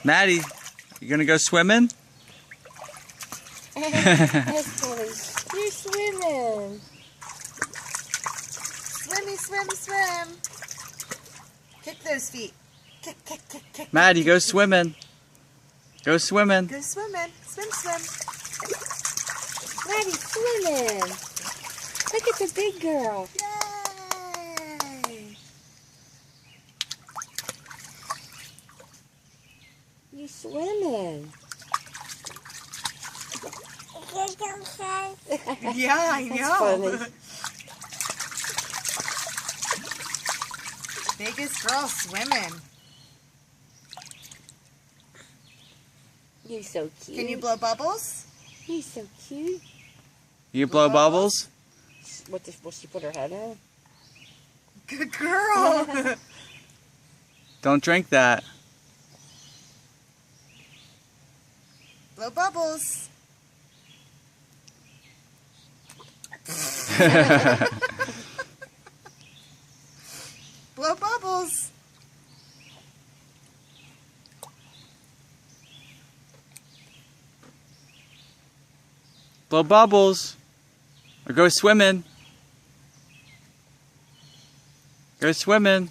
Maddie, you gonna go swimming? Yes, Billy. You're swimming. Swimmy, swim, swim. Kick those feet. Kick, kick, kick, kick. Maddie, go swimming. Go swimming. Go swimming. Swim, swim. Maddie, swimming. Look at the big girl. Yay! You swimming. Yeah, I That's know. funny. Biggest girl swimming. You're so cute. Can you blow bubbles? You're so cute. You blow bubbles? Will she put her head in? Good girl. Don't drink that. Blow bubbles. Blow bubbles. Blow bubbles. Or go swimming. Go swimming.